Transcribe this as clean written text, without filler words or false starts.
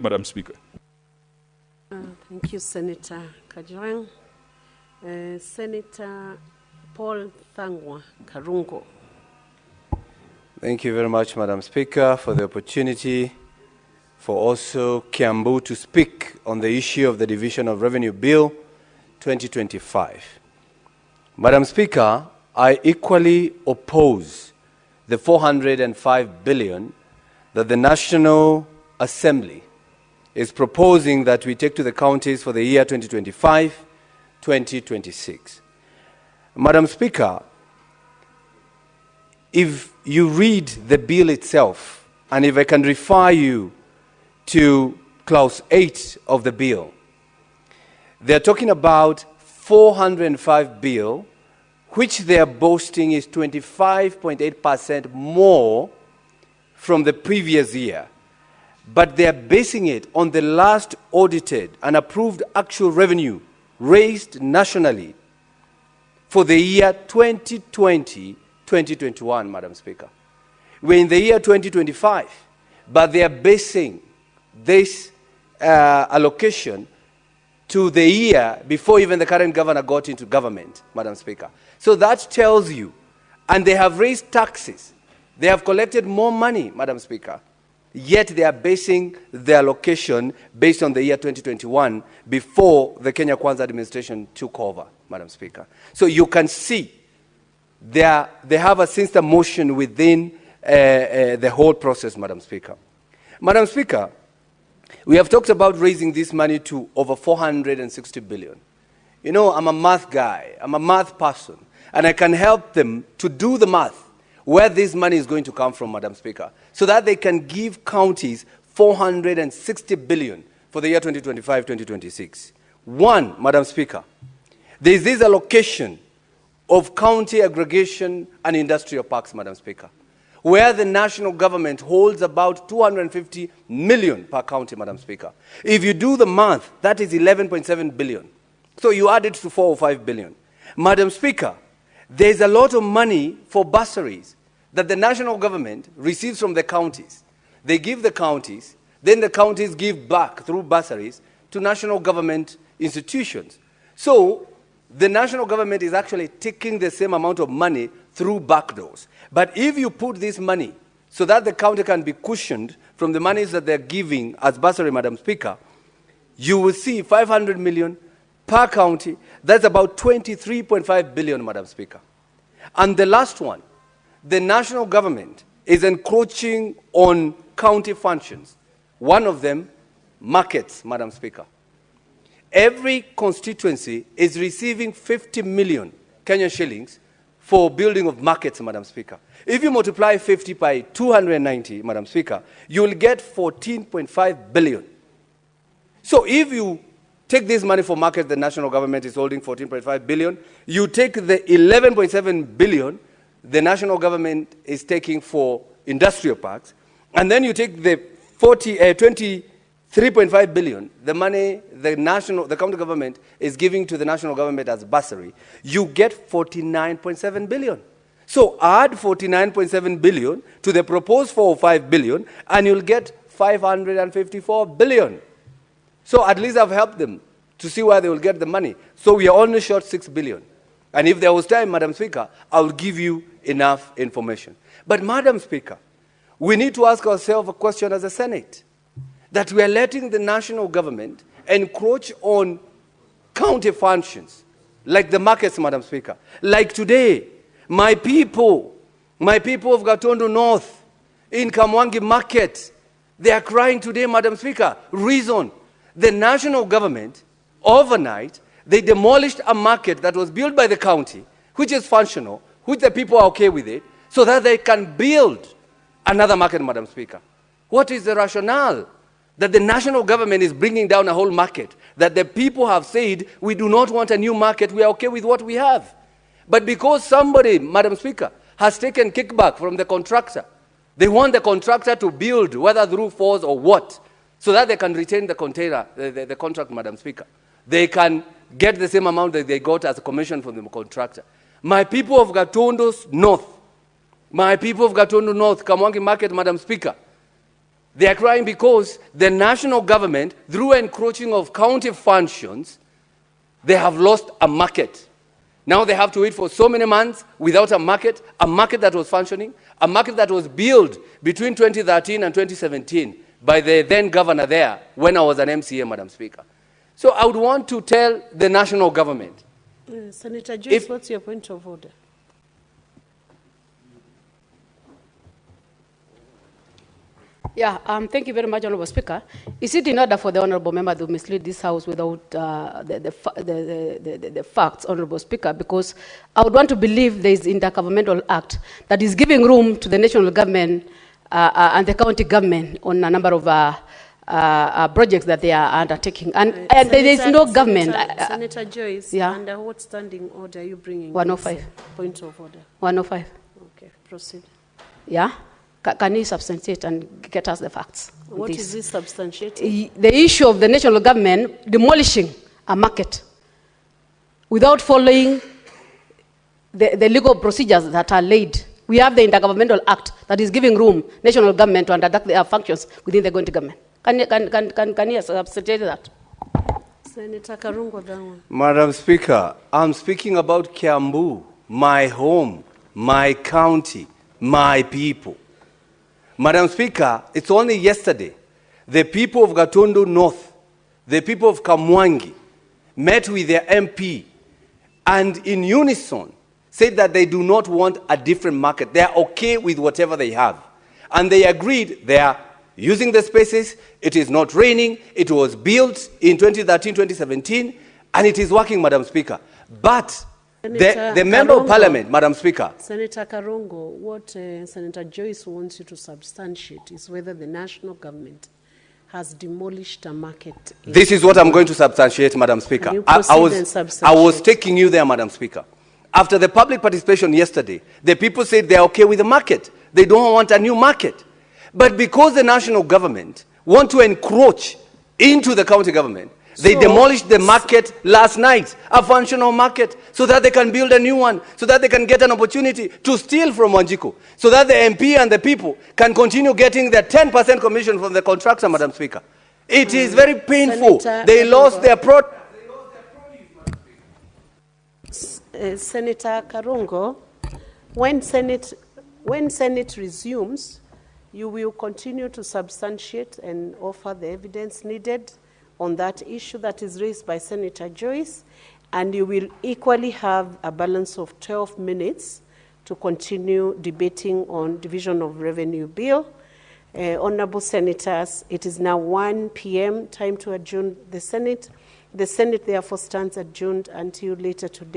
Madam Speaker. Thank you, Senator Kajwang. Senator Paul Thangw'ah, Karungo. Thank you very much, Madam Speaker, for the opportunity for also Kiambu to speak on the issue of the Division of Revenue Bill 2025. Madam Speaker, I equally oppose the 405 billion that the National Assembly is proposing that we take to the counties for the year 2025-2026. Madam Speaker, if you read the bill itself, and if I can refer you to clause 8 of the bill, they're talking about 405 bill, which they are boasting is 25.8% more from the previous year. But they are basing it on the last audited and approved actual revenue raised nationally for the year 2020-2021, Madam Speaker. We're in the year 2025, but they are basing this allocation to the year before even the current governor got into government, Madam Speaker. So that tells you, and they have raised taxes, they have collected more money, Madam Speaker, yet they are basing their allocation based on the year 2021 before the Kenya Kwanza administration took over, Madam Speaker. So you can see they have a sinister motion within the whole process, Madam Speaker. Madam Speaker, we have talked about raising this money to over 460 billion. You know, I'm a math guy, I'm a math person, and I can help them to do the math where this money is going to come from, Madam Speaker, so that they can give counties 460 billion for the year 2025-2026. One, Madam Speaker, there is this allocation of county aggregation and industrial parks, Madam Speaker, where the national government holds about 250 million per county, Madam Speaker. If you do the math, that is 11.7 billion. So you add it to 405 billion. Madam Speaker, there's a lot of money for bursaries that the national government receives from the counties. They give the counties, then the counties give back through bursaries to national government institutions. So the national government is actually taking the same amount of money through back doors. But if you put this money so that the county can be cushioned from the monies that they're giving as bursary, Madam Speaker, you will see 500 million per county. That's about 23.5 billion, Madam Speaker. And the last one, the national government is encroaching on county functions. One of them, markets, Madam Speaker. Every constituency is receiving 50 million Kenyan shillings for building of markets, Madam Speaker. If you multiply 50 by 290, Madam Speaker, you will get 14.5 billion. So if you take this money for markets, the national government is holding 14.5 billion. You take the 11.7 billion the national government is taking for industrial parks, and then you take the 23.5 billion, the money the county government is giving to the national government as bursary, you get 49.7 billion. So add 49.7 billion to the proposed 405 billion, and you'll get 554 billion. So at least I've helped them to see where they will get the money. So we are only short 6 billion. And if there was time, Madam Speaker, I will give you enough information. But Madam Speaker, we need to ask ourselves a question as a Senate, that we are letting the national government encroach on county functions, like the markets, Madam Speaker. Like today, my people of Gatondo North, in Kamwangi market, they are crying today, Madam Speaker. Reason, the national government, overnight, they demolished a market that was built by the county, which is functional, which the people are okay with it, so that they can build another market, Madam Speaker. What is the rationale that the national government is bringing down a whole market, that the people have said, we do not want a new market, we are okay with what we have? But because somebody, Madam Speaker, has taken kickback from the contractor, they want the contractor to build, whether through force or what, so that they can retain the contract, Madam Speaker. They can get the same amount that they got as a commission from the contractor. My people of Gatondo North, Kamwangi market, Madam Speaker, They are crying because the national government, through encroaching of county functions, they have lost a market. Now they have to wait for so many months without a market that was functioning, a market that was built between 2013 and 2017 by the then governor there when I was an MCA, Madam Speaker. So I would want to tell the national government. Senator Joyce, what's your point of order? Yeah, thank you very much, Honourable Speaker. Is it in order for the Honourable Member to mislead this House without the facts, Honourable Speaker? Because I would want to believe there is intergovernmental act that is giving room to the national government and the county government on a number of projects that they are undertaking. And there is no government. Senator Joyce, yeah. Under what standing order are you bringing 105. this point of order? 105. Okay, proceed. Yeah? Can you substantiate and get us the facts? What is this substantiating? The issue of the national government demolishing a market without following the legal procedures that are laid. We have the Intergovernmental Act that is giving room national government to undertake their functions within the county government. Can you substantiate that? Senator Karungo, Thangw'ah. Madam Speaker, I'm speaking about Kiambu, my home, my county, my people. Madam Speaker, it's only yesterday the people of Gatundu North, the people of Kamwangi, met with their MP and in unison said that they do not want a different market. They are okay with whatever they have. And they agreed they are using the spaces. It is not raining. It was built in 2013, 2017, and it is working, Madam Speaker. But the Member of Parliament, Madam Speaker. Senator Karungo, what Senator Joyce wants you to substantiate is whether the national government has demolished a market. This is what I'm going to substantiate, Madam Speaker. I was taking you there, Madam Speaker. After the public participation yesterday, the people said they're okay with the market. They don't want a new market. But because the national government want to encroach into the county government, they demolished the market last night, a functional market, so that they can build a new one, so that they can get an opportunity to steal from Wanjiku, so that the MP and the people can continue getting their 10% commission from the contractor, Madam Speaker. It is very painful. They lost their produce, Senator Karungo, when Senate resumes, you will continue to substantiate and offer the evidence needed on that issue that is raised by Senator Joyce, and you will equally have a balance of 12 minutes to continue debating on Division of Revenue Bill. Honorable Senators, it is now 1 p.m., time to adjourn the Senate. The Senate therefore stands adjourned until later today.